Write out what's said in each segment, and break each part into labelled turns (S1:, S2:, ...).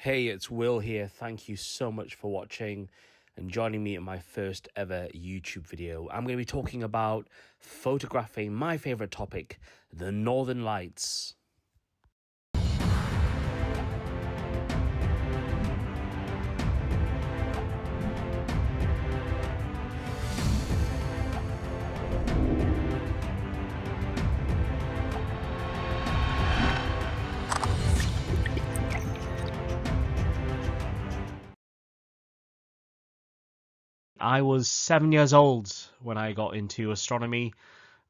S1: Hey, it's Will here. Thank you so much for watching and joining me in my first ever YouTube video. I'm going to be talking about photographing my favorite topic, the Northern Lights. I was 7 years old when I got into astronomy.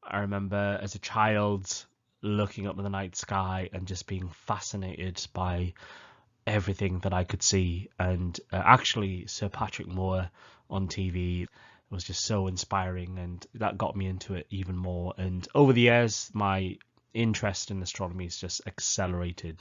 S1: I remember as a child looking up at the night sky and just being fascinated by everything that I could see. And actually, Sir Patrick Moore on TV was just so inspiring, and that got me into it even more. And over the years, my interest in astronomy has just accelerated.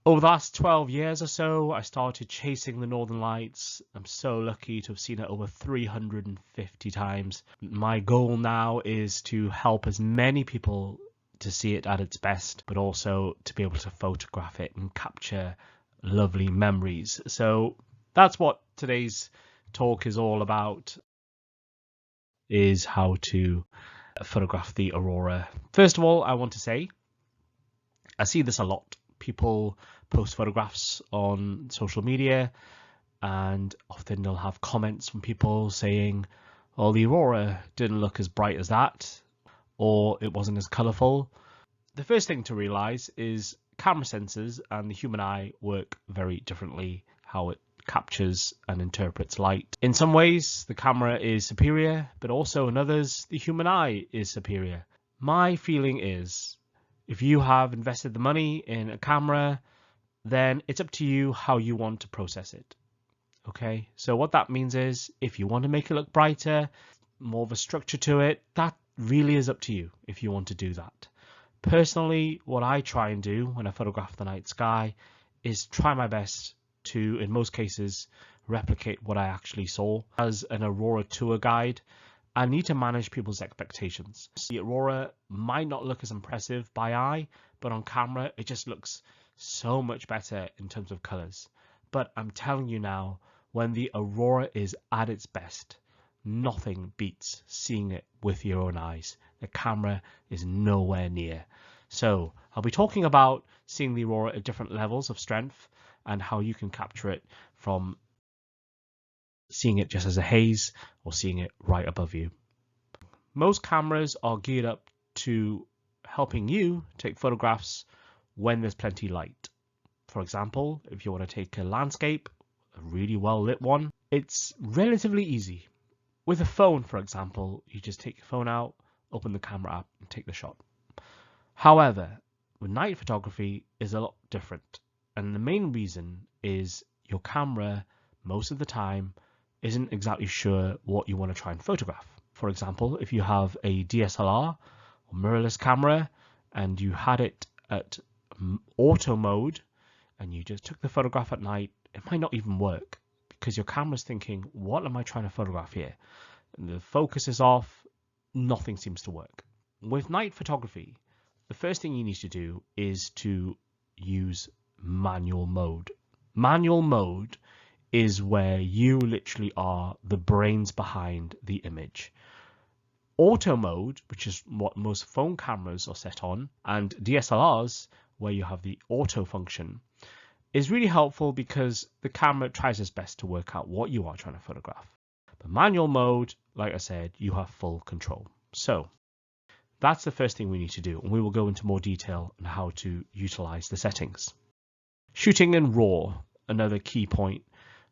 S1: Over the last 12 years or so, I started chasing the Northern Lights. I'm so lucky to have seen it over 350 times. My goal now is to help as many people to see it at its best, but also to be able to photograph it and capture lovely memories. So that's what today's talk is all about, is how to photograph the aurora. First of all, I want to say, I see this a lot. People post photographs on social media, and often they'll have comments from people saying, oh, the aurora didn't look as bright as that, or it wasn't as colourful. The first thing to realise is camera sensors and the human eye work very differently, how it captures and interprets light. In some ways, the camera is superior, but also in others, the human eye is superior. My feeling is, if you have invested the money in a camera, then it's up to you how you want to process it. Okay, so what that means is, if you want to make it look brighter, more of a structure to it, that really is up to you if you want to do that. Personally, what I try and do when I photograph the night sky is try my best to, in most cases, replicate what I actually saw. As an aurora tour guide, I need to manage people's expectations. The aurora might not look as impressive by eye, but on camera it just looks so much better in terms of colors. But I'm telling you now, when the aurora is at its best, nothing beats seeing it with your own eyes. The camera is nowhere near. So I'll be talking about seeing the aurora at different levels of strength and how you can capture it, from seeing it just as a haze or seeing it right above you. Most cameras are geared up to helping you take photographs when there's plenty light. For example, if you want to take a landscape, a really well lit one, it's relatively easy. With a phone, for example, you just take your phone out, open the camera app and take the shot. However, with night photography is a lot different. And the main reason is your camera, most of the time, isn't exactly sure what you want to try and photograph. For example, if you have a DSLR or mirrorless camera and you had it at auto mode and you just took the photograph at night, it might not even work because your camera's thinking, what am I trying to photograph here? And the focus is off, nothing seems to work. With night photography, the first thing you need to do is to use manual mode. Manual mode is where you literally are the brains behind the image. Auto mode, which is what most phone cameras are set on, and DSLRs, where you have the auto function, is really helpful because the camera tries its best to work out what you are trying to photograph. But manual mode, like I said, you have full control. So that's the first thing we need to do, and we will go into more detail on how to utilize the settings. Shooting in RAW, another key point.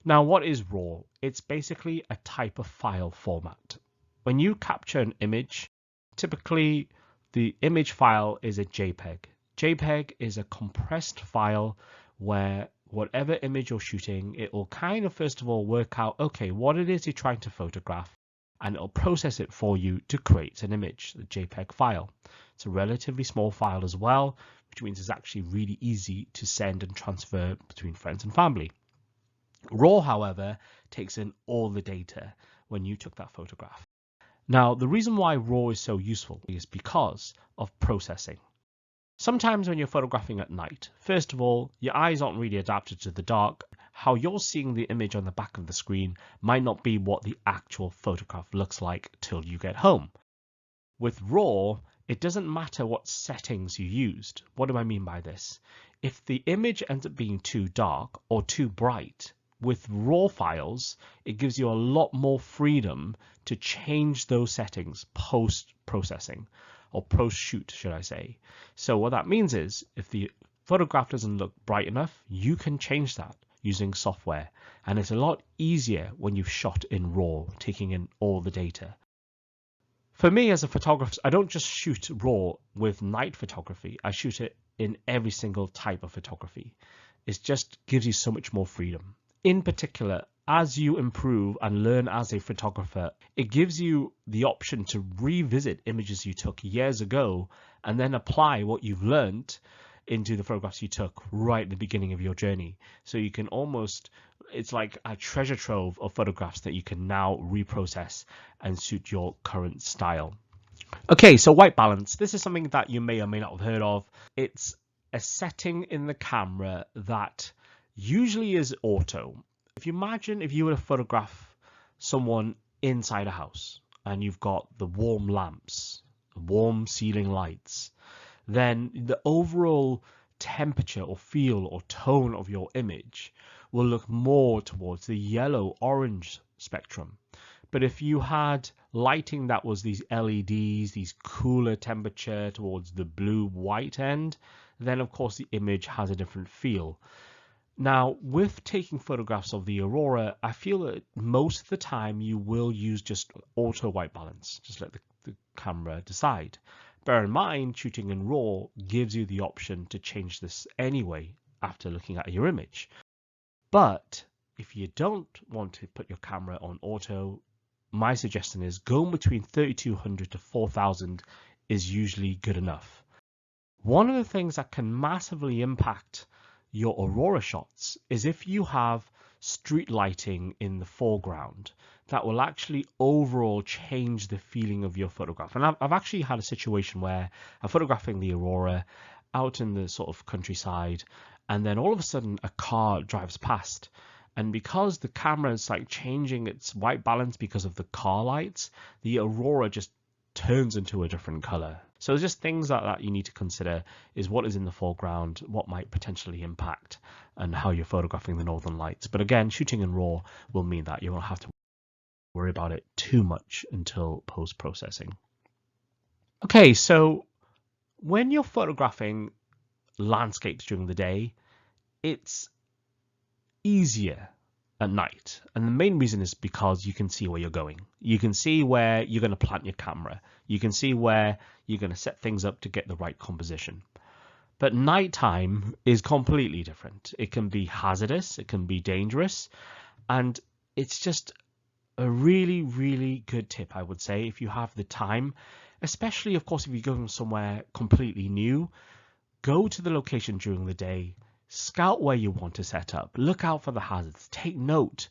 S1: Now, what is RAW? It's basically a type of file format. When you capture an image, typically the image file is a JPEG. JPEG is a compressed file where whatever image you're shooting, it will kind of first of all work out, okay, what it is you're trying to photograph, and it'll process it for you to create an image, the JPEG file. It's a relatively small file as well, which means it's actually really easy to send and transfer between friends and family. RAW, however, takes in all the data when you took that photograph. Now, the reason why RAW is so useful is because of processing. Sometimes when you're photographing at night, first of all, your eyes aren't really adapted to the dark. how you're seeing the image on the back of the screen might not be what the actual photograph looks like till you get home. With RAW, it doesn't matter what settings you used. What do I mean by this? If the image ends up being too dark or too bright, with RAW files, it gives you a lot more freedom to change those settings post-processing, or post-shoot, should I say. So what that means is, if the photograph doesn't look bright enough, you can change that using software. And it's a lot easier when you've shot in RAW, taking in all the data. For me as a photographer, I don't just shoot RAW with night photography. I shoot it in every single type of photography. It just gives you so much more freedom. In particular, as you improve and learn as a photographer, it gives you the option to revisit images you took years ago and then apply what you've learned into the photographs you took right at the beginning of your journey. So you can almost, it's like a treasure trove of photographs that you can now reprocess and suit your current style. Okay, so white balance. This is something that you may or may not have heard of. It's a setting in the camera that usually is auto. If you imagine if you were to photograph someone inside a house and you've got the warm lamps, warm ceiling lights, then the overall temperature or feel or tone of your image will look more towards the yellow orange spectrum. But if you had lighting that was these LEDs, these cooler temperature towards the blue white end, then of course the image has a different feel. Now, with taking photographs of the Aurora, I feel that most of the time you will use just auto white balance. Just let the camera decide. Bear in mind, shooting in RAW gives you the option to change this anyway after looking at your image. But if you don't want to put your camera on auto, my suggestion is going between 3200 to 4000 is usually good enough. One of the things that can massively impact your Aurora shots is if you have street lighting in the foreground, that will actually overall change the feeling of your photograph. And I've actually had a situation where I'm photographing the Aurora out in the sort of countryside, and then all of a sudden a car drives past, and because the camera is like changing its white balance because of the car lights, the Aurora just turns into a different color. So just things like that you need to consider is what is in the foreground, what might potentially impact, and how you're photographing the northern lights. But again, shooting in RAW will mean that you won't have to worry about it too much until post-processing. Okay, so when you're photographing landscapes during the day, it's easier at night, and the main reason is because you can see where you're going. You can see where you're going to plant your camera. You can see where you're going to set things up to get the right composition. But nighttime is completely different. It can be hazardous, it can be dangerous, and it's just a really, really good tip, I would say, if you have the time, especially, of course, if you're going somewhere completely new. Go to the location during the day, scout where you want to set up, look out for the hazards, take note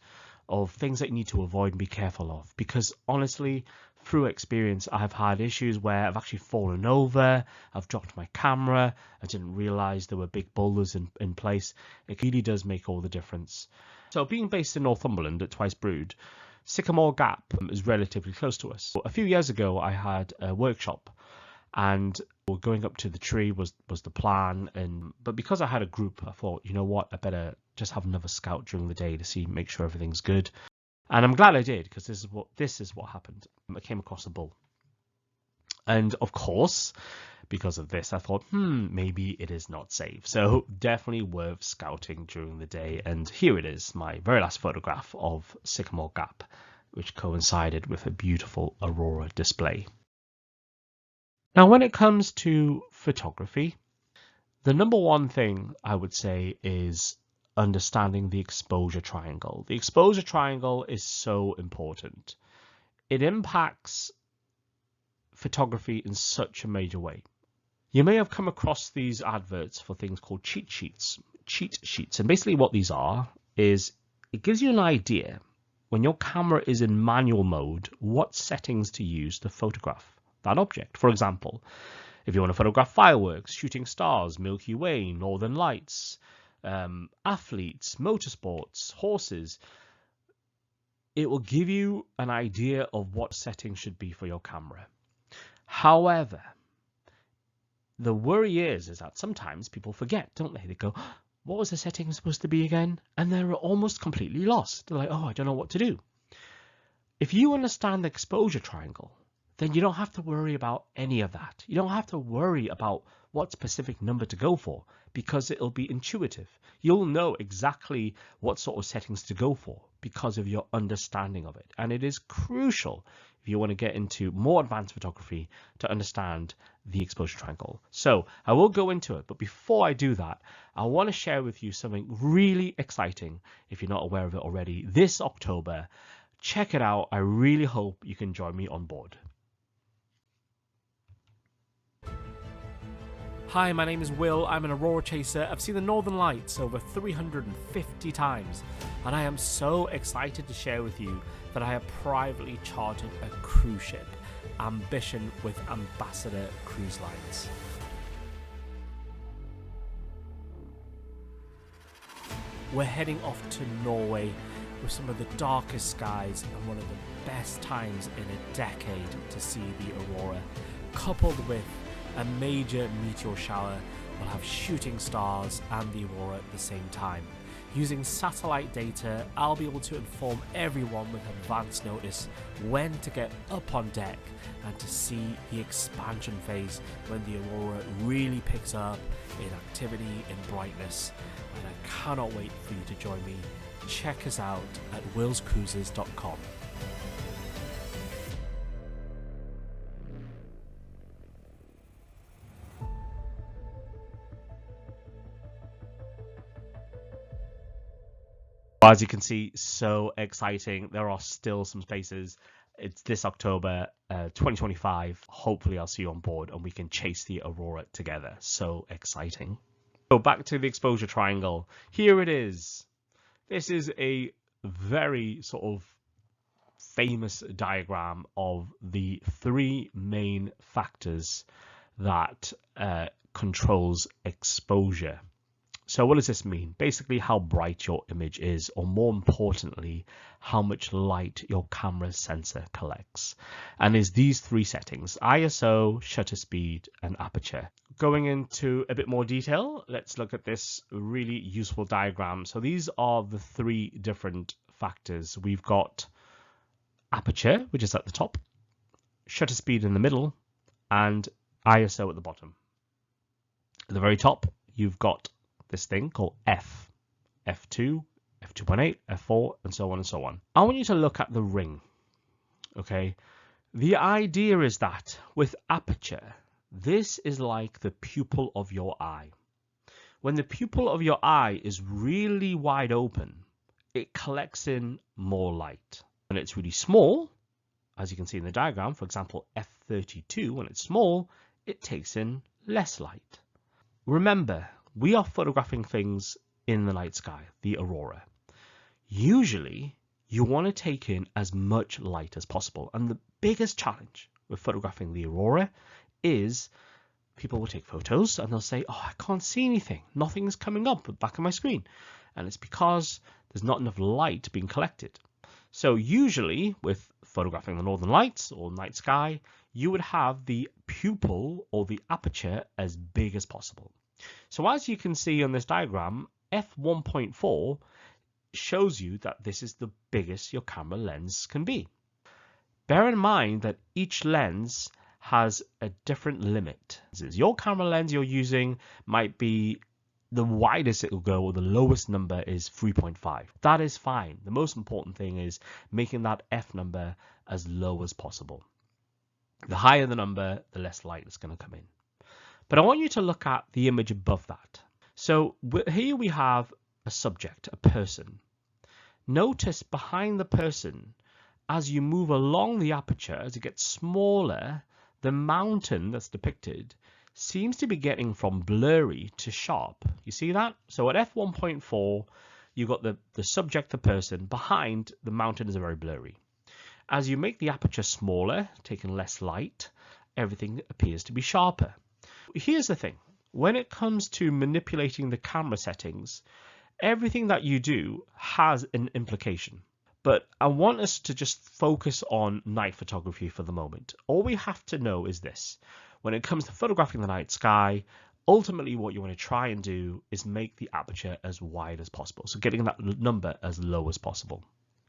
S1: of things that you need to avoid and be careful of, because honestly, through experience, I've had issues where I've actually fallen over, I've dropped my camera, I didn't realize there were big boulders in place. It really does make all the difference. So being based in Northumberland at Twice Brood, Sycamore Gap is relatively close to us. A few years ago, I had a workshop, and going up to the tree was the plan. But because I had a group, I thought, you know what, I better just have another scout during the day to make sure everything's good. And I'm glad I did, because this is what happened. I came across a bull, and of course, because of this, I thought, maybe it is not safe. So definitely worth scouting during the day. And here it is, my very last photograph of Sycamore Gap, which coincided with a beautiful Aurora display. Now, when it comes to photography, the number one thing I would say is understanding the exposure triangle. The exposure triangle is so important. It impacts photography in such a major way. You may have come across these adverts for things called cheat sheets. And basically what these are is it gives you an idea when your camera is in manual mode, what settings to use to photograph that object. For example, if you want to photograph fireworks, shooting stars, Milky Way, northern lights, athletes, motorsports, horses. It will give you an idea of what settings should be for your camera. However, the worry is that sometimes people forget, don't they? They go, what was the setting supposed to be again? And they're almost completely lost. They're like, oh, I don't know what to do. If you understand the exposure triangle, then you don't have to worry about any of that. You don't have to worry about what specific number to go for because it'll be intuitive. You'll know exactly what sort of settings to go for because of your understanding of it. And it is crucial if you want to get into more advanced photography to understand the exposure triangle. So I will go into it, but before I do that, I want to share with you something really exciting if you're not aware of it already. This October, check it out. I really hope you can join me on board. Hi, my name is Will. I'm an Aurora Chaser. I've seen the Northern Lights over 350 times, and I am so excited to share with you that I have privately chartered a cruise ship, Ambition with Ambassador Cruise Lines. We're heading off to Norway with some of the darkest skies and one of the best times in a decade to see the Aurora, coupled with a major meteor shower. Will have shooting stars and the Aurora at the same time. Using satellite data, I'll be able to inform everyone with advance notice when to get up on deck and to see the expansion phase when the Aurora really picks up in activity and brightness. And I cannot wait for you to join me. Check us out at willscruises.com. As you can see, so exciting. There are still some spaces. It's this October 2025. Hopefully I'll see you on board and we can chase the Aurora together. So exciting. So back to the exposure triangle. Here it is. This is a very sort of famous diagram of the three main factors that controls exposure. So what does this mean? Basically how bright your image is, or more importantly, how much light your camera sensor collects. And is these three settings: ISO, shutter speed, and aperture. Going into a bit more detail, let's look at this really useful diagram. So these are the three different factors. We've got aperture, which is at the top, shutter speed in the middle, and ISO at the bottom. At the very top, you've got this thing called F2, F2.8, F4, and so on and so on. I want you to look at the ring, okay? The idea is that with aperture, this is like the pupil of your eye. When the pupil of your eye is really wide open, it collects in more light. When it's really small, as you can see in the diagram, for example, F32, when it's small, it takes in less light. Remember, we are photographing things in the night sky, the Aurora. Usually, you want to take in as much light as possible. And the biggest challenge with photographing the Aurora is people will take photos and they'll say, oh, I can't see anything. Nothing's coming up at the back of my screen. And it's because there's not enough light being collected. So usually with photographing the northern lights or night sky, you would have the pupil or the aperture as big as possible. So as you can see on this diagram, f1.4 shows you that this is the biggest your camera lens can be. Bear in mind that each lens has a different limit. Your camera lens you're using might be the widest it will go, or the lowest number is 3.5. That is fine. The most important thing is making that f number as low as possible. The higher the number, the less light is going to come in. But I want you to look at the image above that. So here we have a subject, a person. Notice behind the person, as you move along the aperture, as it gets smaller, the mountain that's depicted seems to be getting from blurry to sharp. You see that? So at f1.4, you've got the subject, the person. Behind, the mountain is very blurry. As you make the aperture smaller, taking less light, everything appears to be sharper. Here's the thing. when it comes to manipulating the camera settings, everything that you do has an implication. But I want us to just focus on night photography for the moment. All we have to know is this. When it comes to photographing the night sky, ultimately what you want to try and do is make the aperture as wide as possible. So getting that number as low as possible.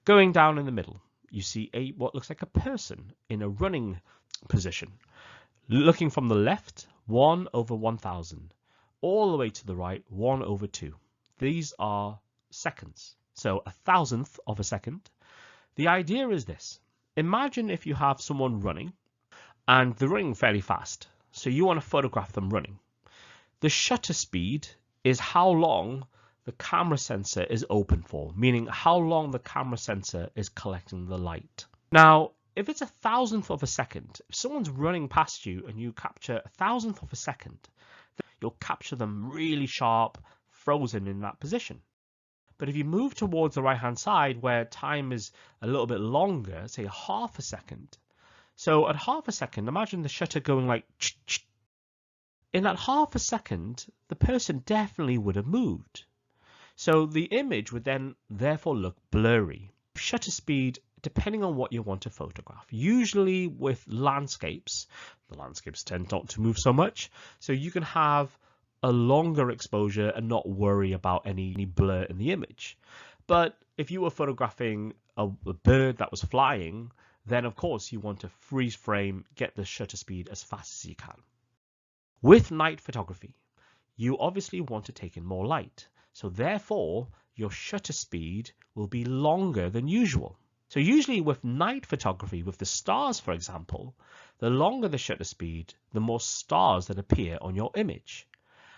S1: Going down in the middle, you see what looks like a person in a running position. Looking from the left, 1/1000. All the way to the right, 1/2. These are seconds. So 1,000th of a second. The idea is this. Imagine if you have someone running and they're running fairly fast. So you want to photograph them running. The shutter speed is how long the camera sensor is open for, meaning how long the camera sensor is collecting the light. Now, if it's 1,000th of a second, if someone's running past you and you capture 1,000th of a second, you'll capture them really sharp, frozen in that position. But if you move towards the right-hand side where time is a little bit longer, say half a second. So at half a second, imagine the shutter going like ch-ch. In that half a second, the person definitely would have moved. So the image would then therefore look blurry. Shutter speed, depending on what you want to photograph. Usually with landscapes, the landscapes tend not to move so much. So you can have a longer exposure and not worry about any blur in the image. But if you were photographing a bird that was flying, then of course you want to freeze frame, get the shutter speed as fast as you can. With night photography, you obviously want to take in more light. So therefore, your shutter speed will be longer than usual. So usually with night photography, with the stars, for example, the longer the shutter speed, the more stars that appear on your image.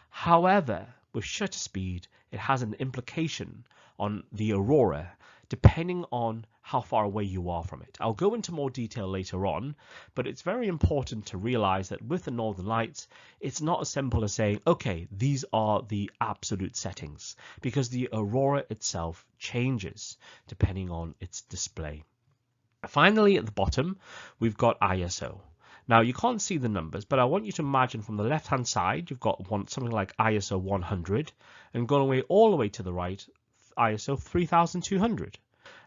S1: However, with shutter speed, it has an implication on the aurora, depending on how far away you are from it. I'll go into more detail later on, but it's very important to realize that with the northern lights, it's not as simple as saying, okay, these are the absolute settings, because the aurora itself changes depending on its display. Finally, at the bottom, we've got ISO. Now, you can't see the numbers, but I want you to imagine from the left-hand side, you've got something like ISO 100, and going away all the way to the right, ISO 3200.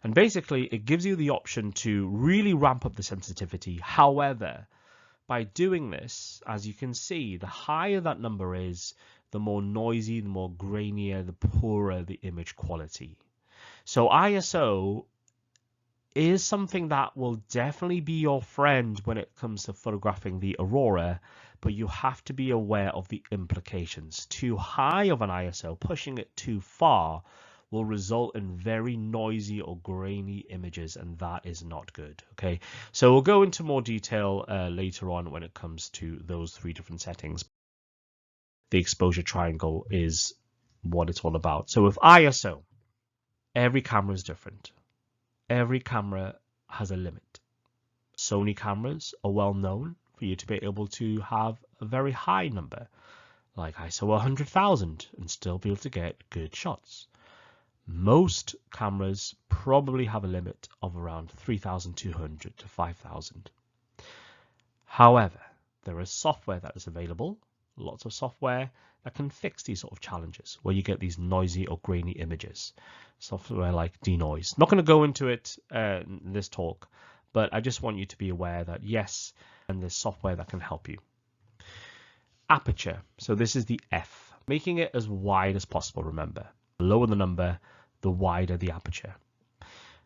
S1: And basically, it gives you the option to really ramp up the sensitivity. However, by doing this, as you can see, the higher that number is, the more noisy, the more grainier, the poorer the image quality. So ISO is something that will definitely be your friend when it comes to photographing the aurora, but you have to be aware of the implications. Too high of an ISO, pushing it too far, will result in very noisy or grainy images, and that is not good. Okay, so we'll go into more detail later on when it comes to those three different settings. The exposure triangle is what it's all about. So with ISO, every camera is different. Every camera has a limit. Sony cameras are well known for you to be able to have a very high number, like ISO 100,000, and still be able to get good shots. Most cameras probably have a limit of around 3,200 to 5,000. However, there is software that is available, lots of software that can fix these sort of challenges where you get these noisy or grainy images. Software like denoise. Not going to go into it in this talk, but I just want you to be aware that yes, and there's software that can help you. Aperture. So this is the F, making it as wide as possible. Remember, the lower the number, the wider the aperture.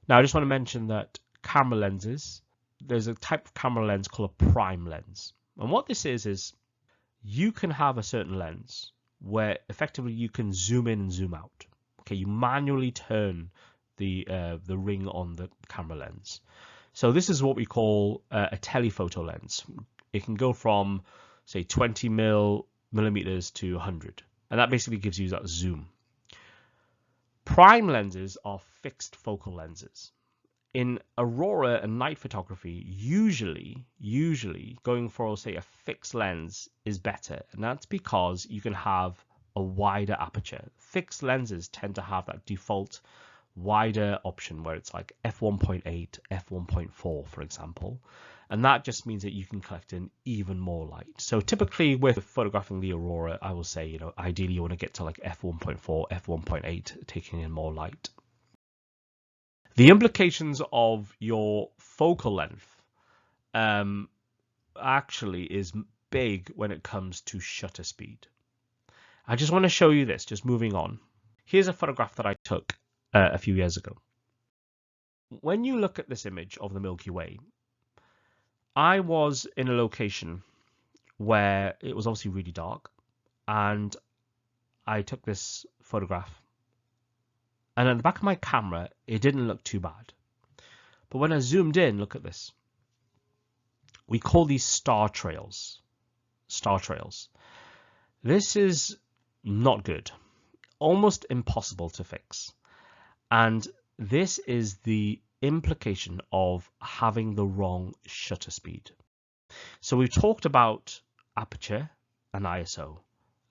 S1: Now, I just want to mention that camera lenses, there's a type of camera lens called a prime lens. And what this is you can have a certain lens where effectively you can zoom in and zoom out. Okay, you manually turn the ring on the camera lens. So this is what we call a telephoto lens. It can go from, say, 20 millimeters to 100. And that basically gives you that zoom. Prime lenses are fixed focal lenses. In aurora and night photography, usually going for, say, a fixed lens is better. And that's because you can have a wider aperture. Fixed lenses tend to have that default wider option where it's like f1.8, f1.4, for example. And that just means that you can collect in even more light. So typically with photographing the aurora, I will say, ideally you want to get to like f1.4, f1.8, taking in more light. The implications of your focal length actually is big when it comes to shutter speed. I just want to show you this, just moving on. Here's a photograph that I took a few years ago. When you look at this image of the Milky Way, I was in a location where it was obviously really dark, and I took this photograph, and at the back of my camera it didn't look too bad, but when I zoomed in, look at this. We call these star trails. This is not good, almost impossible to fix, and this is the implication of having the wrong shutter speed. So we've talked about aperture and ISO.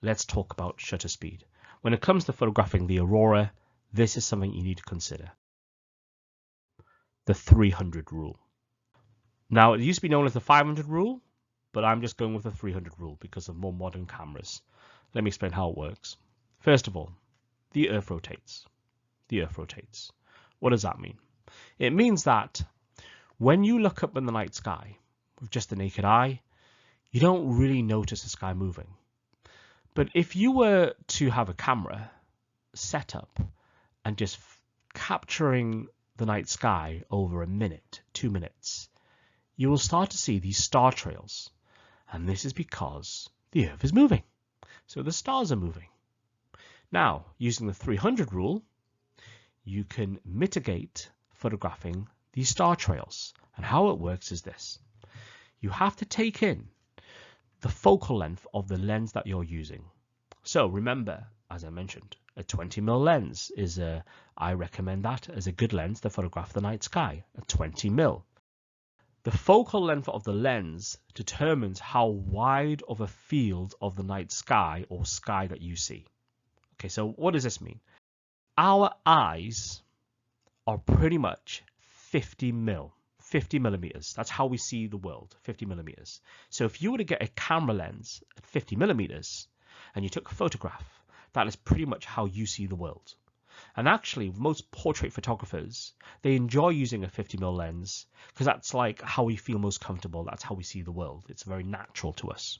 S1: Let's talk about shutter speed. When it comes to photographing the aurora, this is something you need to consider. The 300 rule. Now, it used to be known as the 500 rule, but I'm just going with the 300 rule because of more modern cameras. Let me explain how it works. First of all, the Earth rotates. What does that mean? It means that when you look up in the night sky with just the naked eye, you don't really notice the sky moving. But if you were to have a camera set up and just capturing the night sky over a minute, 2 minutes, you will start to see these star trails. And this is because the Earth is moving. So the stars are moving. Now, using the 300 rule, you can mitigate photographing these star trails. And how it works is this. You have to take in the focal length of the lens that you're using. So remember, as I mentioned, a 20mm lens is I recommend that as a good lens to photograph the night sky, a 20mm. The focal length of the lens determines how wide of a field of the night sky or sky that you see. Okay, so what does this mean? Our eyes are pretty much 50 millimeters. That's how we see the world, 50 millimeters. So if you were to get a camera lens at 50 millimeters and you took a photograph, that is pretty much how you see the world. And actually, most portrait photographers, they enjoy using a 50mm lens because that's like how we feel most comfortable. That's how we see the world. It's very natural to us.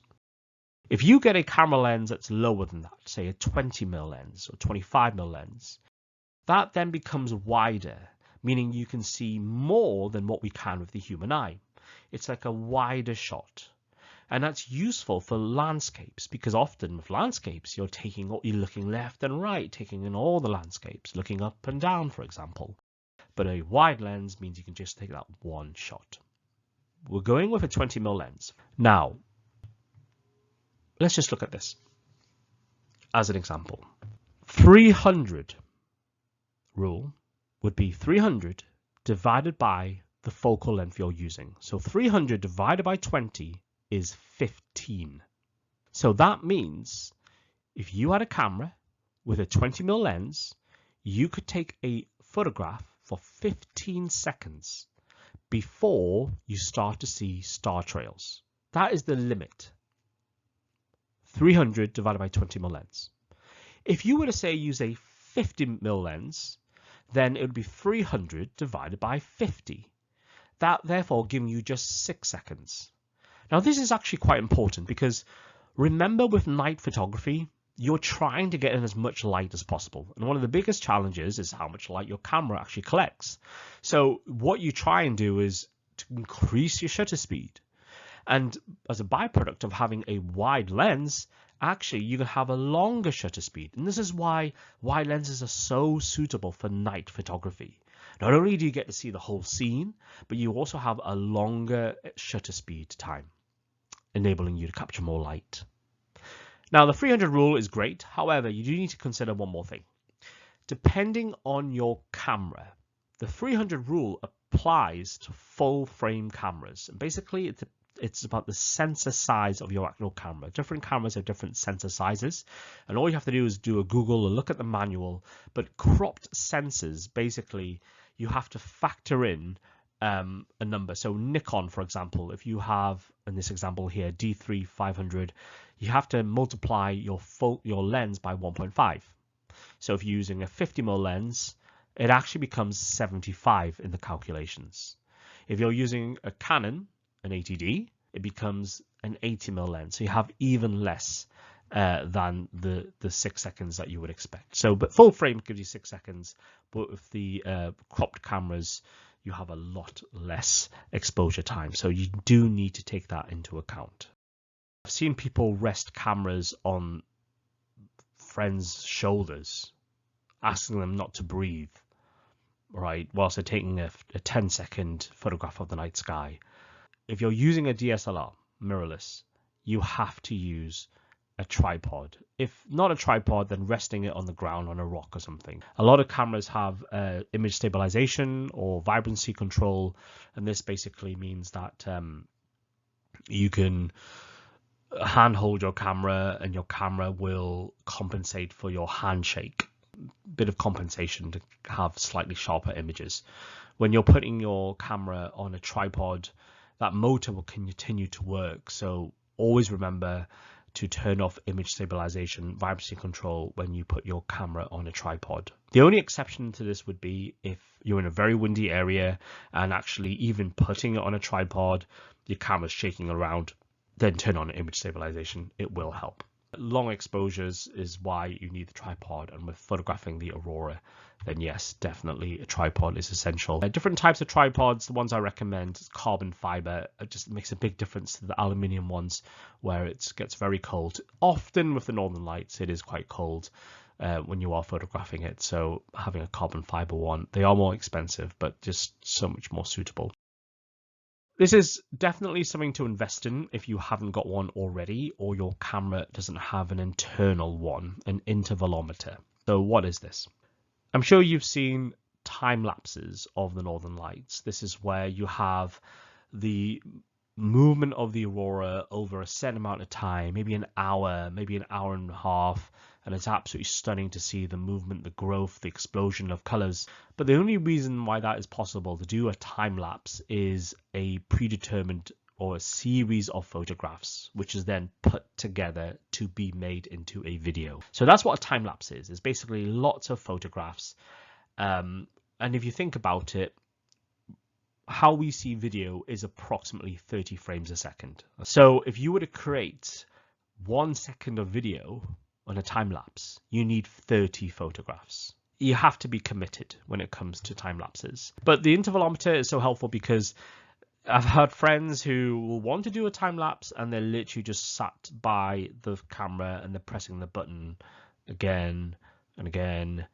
S1: If you get a camera lens that's lower than that, say a 20mm lens or 25mm lens, that then becomes wider, meaning you can see more than what we can with the human eye. It's like a wider shot. And that's useful for landscapes because often with landscapes, you're looking left and right, taking in all the landscapes, looking up and down, for example. But a wide lens means you can just take that one shot. We're going with a 20mm lens. Now, let's just look at this as an example. 300 rule would be 300 divided by the focal length you're using. So 300 divided by 20 is 15. So that means if you had a camera with a 20mm lens, you could take a photograph for 15 seconds before you start to see star trails. That is the limit. 300 divided by 20mm lens. If you were to say use a 50mm lens, then it would be 300 divided by 50. That therefore giving you just 6 seconds. Now this is actually quite important because remember with night photography, you're trying to get in as much light as possible. And one of the biggest challenges is how much light your camera actually collects. So what you try and do is to increase your shutter speed. And as a byproduct of having a wide lens, actually you can have a longer shutter speed. And this is why wide lenses are so suitable for night photography. Not only do you get to see the whole scene, but you also have a longer shutter speed time, enabling you to capture more light. Now, the 300 rule is great. However, you do need to consider one more thing. Depending on your camera, the 300 rule applies to full frame cameras. And basically, it's about the sensor size of your actual camera. Different cameras have different sensor sizes, and all you have to do is do a Google or look at the manual. But cropped sensors, basically, you have to factor in a number. So Nikon, for example, if you have, in this example here, D3 500, you have to multiply your lens by 1.5. So if you're using a 50mm lens, it actually becomes 75 in the calculations. If you're using a Canon, an 80D, it becomes an 80mm lens. So you have even less than the 6 seconds that you would expect. So, but full frame gives you 6 seconds, but with the cropped cameras, you have a lot less exposure time. So you do need to take that into account. I've seen people rest cameras on friends' shoulders, asking them not to breathe, right, whilst they're taking a 10-second photograph of the night sky. If you're using a DSLR mirrorless, you have to use a tripod. If not a tripod, then resting it on the ground on a rock or something. A lot of cameras have image stabilization or vibrancy control, and this basically means that you can handhold your camera and your camera will compensate for your handshake. Bit of compensation to have slightly sharper images. When you're putting your camera on a tripod, that motor will continue to work. So always remember to turn off image stabilization, vibrancy control when you put your camera on a tripod. The only exception to this would be if you're in a very windy area and actually even putting it on a tripod, your camera's shaking around, then turn on image stabilization. It will help. Long exposures is why you need the tripod, and with photographing the Aurora, then yes, definitely a tripod is essential. Different types of tripods, the ones I recommend is carbon fiber. It just makes a big difference to the aluminium ones where it gets very cold. Often with the northern lights it is quite cold when you are photographing it, so having a carbon fiber one, they are more expensive but just so much more suitable. This is definitely something to invest in if you haven't got one already, or your camera doesn't have an internal one, an intervalometer. So what is this? I'm sure you've seen time lapses of the northern lights. This is where you have the movement of the aurora over a set amount of time, maybe an hour, maybe an hour and a half, and it's absolutely stunning to see the movement, the growth, the explosion of colors. But the only reason why that is possible to do a time lapse is a predetermined or a series of photographs, which is then put together to be made into a video. So that's what a time lapse is. It's basically lots of photographs. And if you think about it, how we see video is approximately 30 frames a second. So if you were to create 1 second of video on a time lapse, you need 30 photographs. You have to be committed when it comes to time lapses. But the intervalometer is so helpful because I've had friends who will want to do a time lapse and they're literally just sat by the camera and they're pressing the button again and again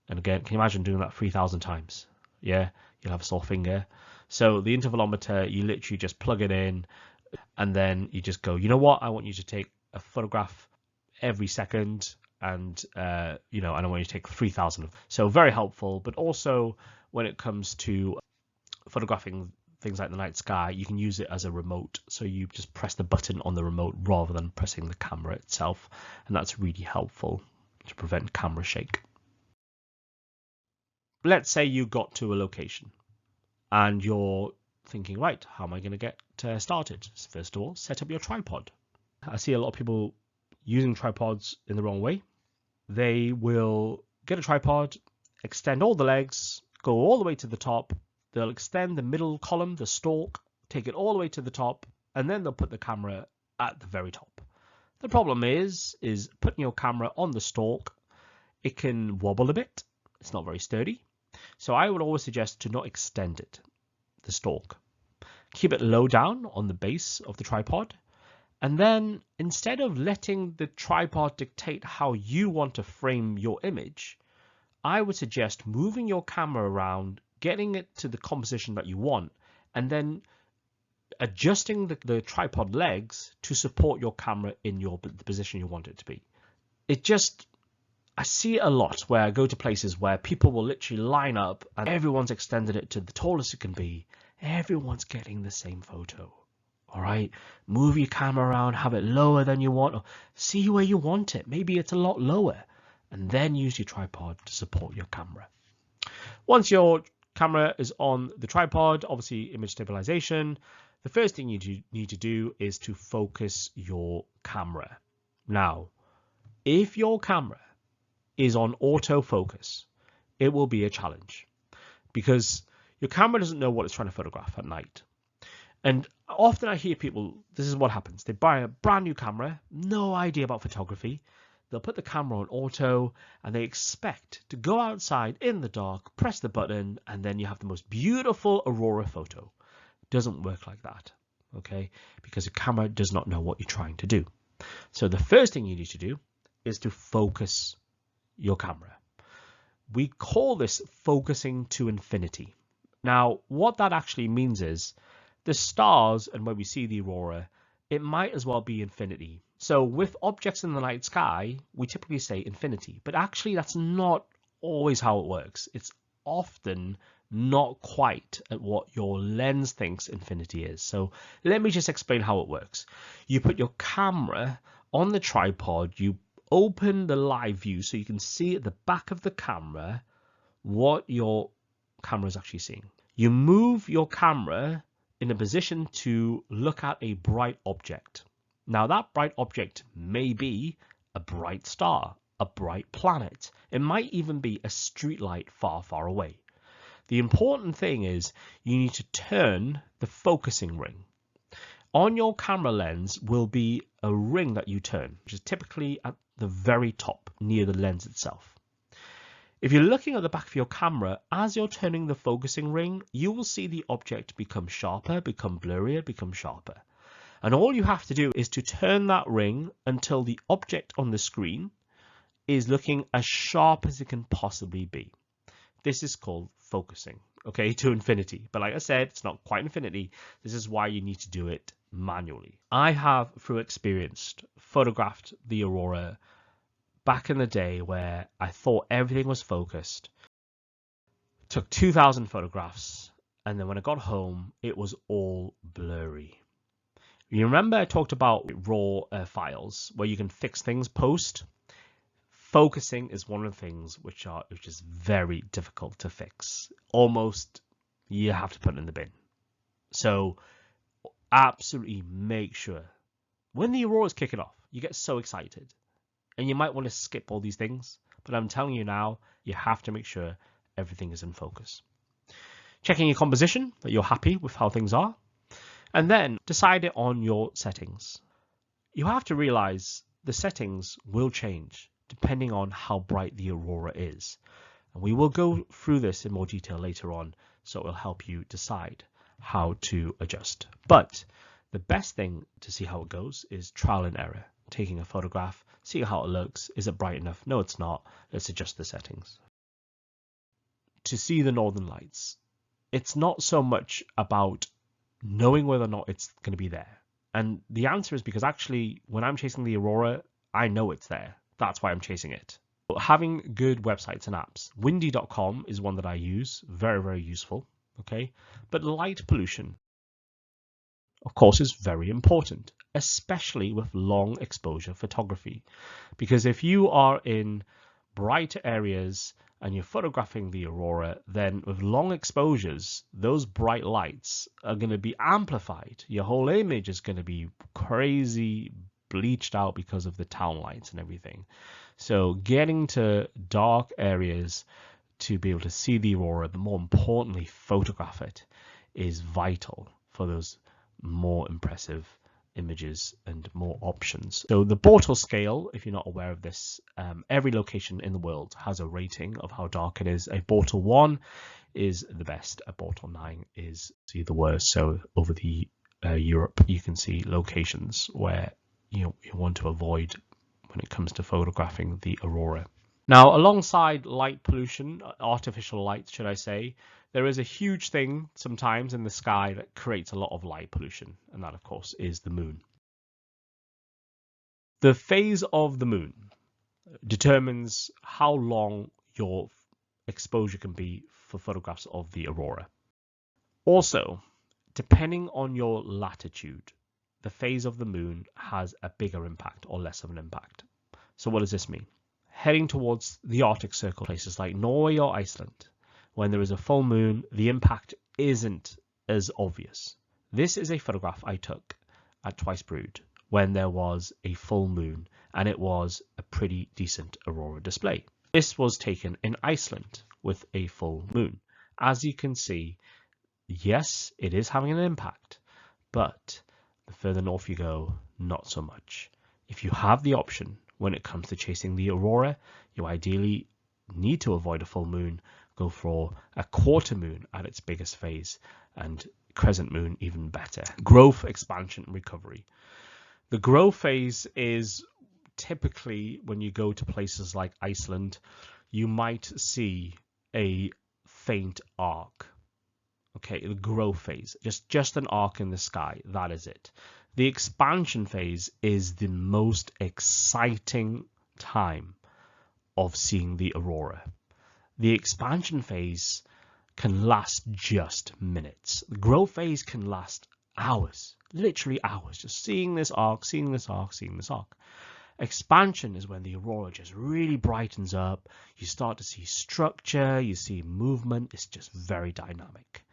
S1: and again. Can you imagine doing that 3,000 times? Yeah, you'll have a sore finger. So the intervalometer, you literally just plug it in and then you just go, you know what, I want you to take a photograph every second, and and I want you to take 3,000 of them. So very helpful. But also when it comes to photographing things like the night sky, you can use it as a remote. So you just press the button on the remote rather than pressing the camera itself, and that's really helpful to prevent camera shake. Let's say you got to a location and you're thinking, right, how am I going to get started? First of all, set up your tripod. I see a lot of people using tripods in the wrong way. They will get a tripod, extend all the legs, go all the way to the top. They'll extend the middle column, the stalk, take it all the way to the top, and then they'll put the camera at the very top. The problem is putting your camera on the stalk, it can wobble a bit. It's not very sturdy. So I would always suggest to not extend it, the stalk. Keep it low down on the base of the tripod. And then instead of letting the tripod dictate how you want to frame your image, I would suggest moving your camera around, getting it to the composition that you want, and then adjusting the tripod legs to support your camera in the position you want it to be. I see it a lot where I go to places where people will literally line up and everyone's extended it to the tallest it can be. Everyone's getting the same photo. All right, move your camera around, have it lower than you want, or see where you want it. Maybe it's a lot lower, and then use your tripod to support your camera. Once your Camera is on the tripod, obviously image stabilization. The first thing you need to do is to focus your camera. Now, if your camera is on autofocus, it will be a challenge because your camera doesn't know what it's trying to photograph at night. And often I hear people, this is what happens. They buy a brand new camera, no idea about photography. They'll put the camera on auto and they expect to go outside in the dark, press the button, and then you have the most beautiful Aurora photo. It doesn't work like that, okay? Because the camera does not know what you're trying to do. So the first thing you need to do is to focus your camera. We call this focusing to infinity. Now, what that actually means is the stars, and when we see the aurora, it might as well be infinity. So with objects in the night sky, we typically say infinity, but actually that's not always how it works. It's often not quite at what your lens thinks infinity is. So let me just explain how it works. You put your camera on the tripod, you open the live view so you can see at the back of the camera what your camera is actually seeing. You move your camera in a position to look at a bright object. Now that bright object may be a bright star, a bright planet. It might even be a streetlight far, far away. The important thing is you need to turn the focusing ring. On your camera lens will be a ring that you turn, which is typically at the very top near the lens itself. If you're looking at the back of your camera, as you're turning the focusing ring, you will see the object become sharper, become blurrier, become sharper. And all you have to do is to turn that ring until the object on the screen is looking as sharp as it can possibly be. This is called focusing, okay, to infinity. But like I said, it's not quite infinity. This is why you need to do it manually. I have, through experience, photographed the aurora back in the day where I thought everything was focused. Took 2,000 photographs, and then when I got home, it was all blurry. You remember I talked about raw files where you can fix things post? Focusing is one of the things which is very difficult to fix. Almost you have to put it in the bin. So absolutely make sure when the aurora is kicking off, you get so excited and you might want to skip all these things, but I'm telling you now, you have to make sure everything is in focus. Checking your composition, that you're happy with how things are, and then decide it on your settings. You have to realize the settings will change depending on how bright the aurora is. And we will go through this in more detail later on, so it will help you decide how to adjust. But the best thing to see how it goes is trial and error. Taking a photograph, seeing how it looks. Is it bright enough? No, it's not. Let's adjust the settings. To see the northern lights, it's not so much about knowing whether or not it's going to be there. And the answer is because actually, when I'm chasing the aurora, I know it's there. That's why I'm chasing it. But having good websites and apps. Windy.com is one that I use. Very, very useful. Okay. But light pollution, of course, is very important, especially with long exposure photography. Because if you are in bright areas and you're photographing the aurora, then with long exposures, those bright lights are going to be amplified. Your whole image is going to be crazy bleached out because of the town lights and everything. So getting to dark areas to be able to see the aurora, but more importantly, photograph it, is vital for those more impressive images and more options. So the Bortle scale, if you're not aware of this, every location in the world has a rating of how dark it is. A Bortle 1 is the best, a Bortle 9 is the worst. So over the Europe, you can see locations where you want to avoid when it comes to photographing the aurora. Now, alongside light pollution, artificial light, should I say, there is a huge thing sometimes in the sky that creates a lot of light pollution, and that, of course, is the moon. The phase of the moon determines how long your exposure can be for photographs of the aurora. Also, depending on your latitude, the phase of the moon has a bigger impact or less of an impact. So what does this mean? Heading towards the Arctic Circle, places like Norway or Iceland, when there is a full moon, the impact isn't as obvious. This is a photograph I took at Twice Brood when there was a full moon, and it was a pretty decent aurora display. This was taken in Iceland with a full moon. As you can see, yes, it is having an impact, but the further north you go, not so much. If you have the option when it comes to chasing the aurora, you ideally need to avoid a full moon, go for a quarter moon at its biggest phase, and crescent moon even better. Growth, expansion, recovery. The growth phase is typically when you go to places like Iceland, you might see a faint arc. Okay, the growth phase, just an arc in the sky, that is it. The expansion phase is the most exciting time of seeing the aurora. The expansion phase can last just minutes. The growth phase can last hours, literally hours, just seeing this arc, seeing this arc, seeing this arc. Expansion is when the aurora just really brightens up. You start to see structure, you see movement. It's just very dynamic.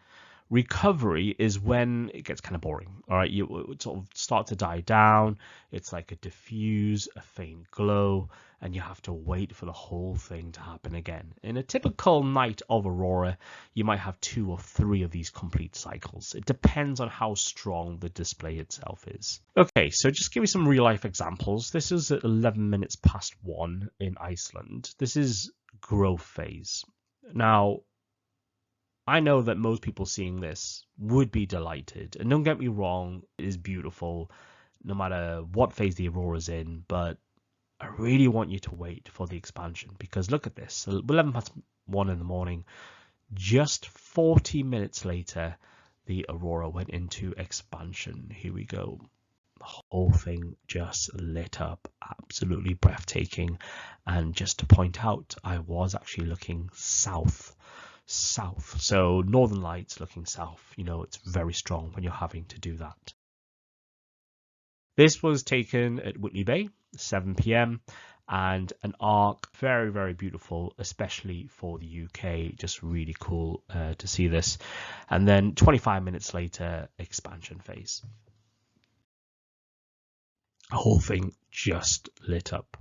S1: Recovery is when it gets kind of boring. All right, you sort of start to die down. It's like a diffuse, a faint glow, and you have to wait for the whole thing to happen again. In a typical night of aurora, you might have 2 or 3 of these complete cycles. It depends on how strong the display itself is. Okay, so just give you some real life examples. This is at 11 minutes past 1 in Iceland. This is growth phase. Now, I know that most people seeing this would be delighted, and don't get me wrong, it is beautiful no matter what phase the aurora's in, but I really want you to wait for the expansion, because look at this, 11 past 1 in the morning, just 40 minutes later, the aurora went into expansion. Here we go. The whole thing just lit up, absolutely breathtaking. And just to point out, I was actually looking south, so northern lights looking south. You know, it's very strong when you're having to do that. This was taken at Whitley Bay, 7 p.m. and an arc, very, very beautiful, especially for the UK. Just really cool to see this. And then 25 minutes later, expansion phase. The whole thing just lit up,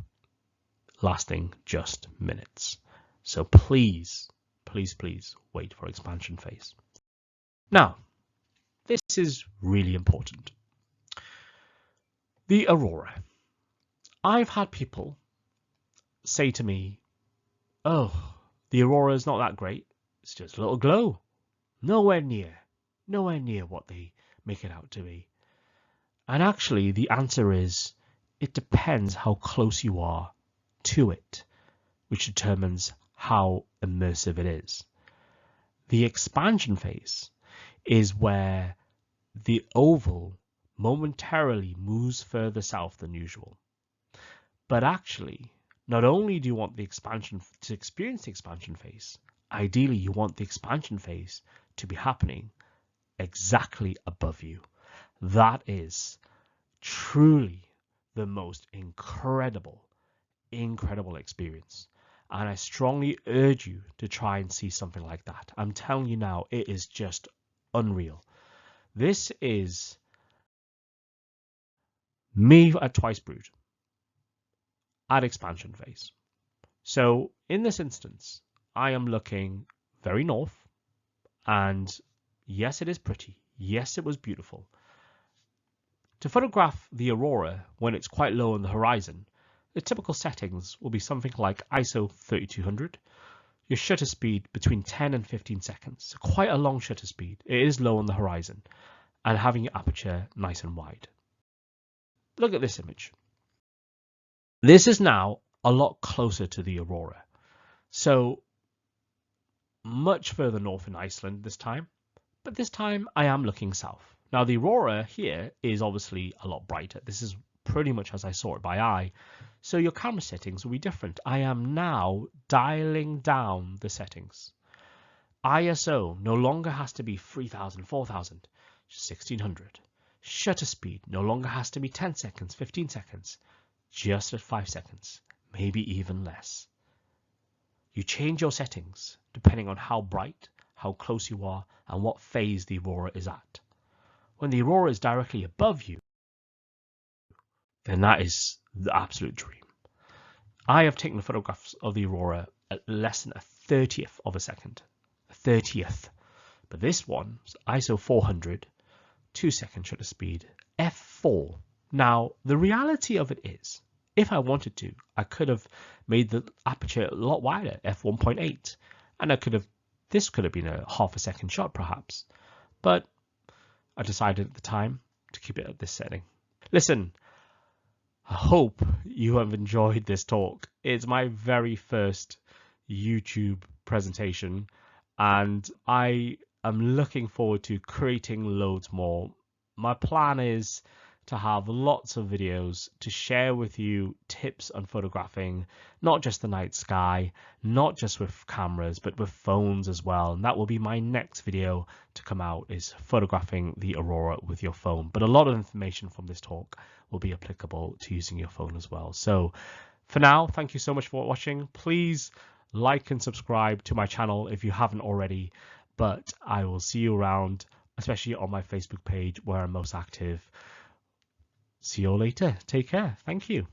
S1: lasting just minutes. So please, please, please wait for expansion phase. Now, this is really important. The aurora. I've had people say to me, oh, the aurora is not that great. It's just a little glow. Nowhere near what they make it out to be. And actually, the answer is, it depends how close you are to it, which determines how immersive it is. The expansion phase is where the oval momentarily moves further south than usual. But actually, not only do you want the expansion to experience the expansion phase, ideally you want the expansion phase to be happening exactly above you. That is truly the most incredible experience. And I strongly urge you to try and see something like that. I'm telling you now, it is just unreal. This is me at Twice Brood at expansion phase. So in this instance, I am looking very north, and yes, it is pretty. Yes, it was beautiful. To photograph the aurora when it's quite low on the horizon, the typical settings will be something like ISO 3200, your shutter speed between 10 and 15 seconds, so quite a long shutter speed. It is low on the horizon, and having your aperture nice and wide. Look at this image. This is now a lot closer to the aurora, so much further north in Iceland this time, but this time I am looking south. Now the aurora here is obviously a lot brighter. This is pretty much as I saw it by eye, so your camera settings will be different. I am now dialing down the settings. ISO no longer has to be 3000, 4000, 1600. Shutter speed no longer has to be 10 seconds, 15 seconds, just at 5 seconds, maybe even less. You change your settings depending on how bright, how close you are, and what phase the aurora is at. When the aurora is directly above you, then that is the absolute dream. I have taken photographs of the aurora at less than a 30th of a second. A 30th. But this one's ISO 400, 2-second shutter speed, f4. Now, the reality of it is, if I wanted to, I could have made the aperture a lot wider, f1.8, and this could have been a half a second shot perhaps. But I decided at the time to keep it at this setting. Listen, I hope you have enjoyed this talk. It's my very first YouTube presentation, and I am looking forward to creating loads more. My plan is to have lots of videos to share with you tips on photographing, not just the night sky, not just with cameras, but with phones as well. And that will be my next video to come out, is photographing the aurora with your phone. But a lot of information from this talk will be applicable to using your phone as well. So for now, thank you so much for watching. Please like and subscribe to my channel if you haven't already, but I will see you around, especially on my Facebook page where I'm most active. See you all later. Take care. Thank you.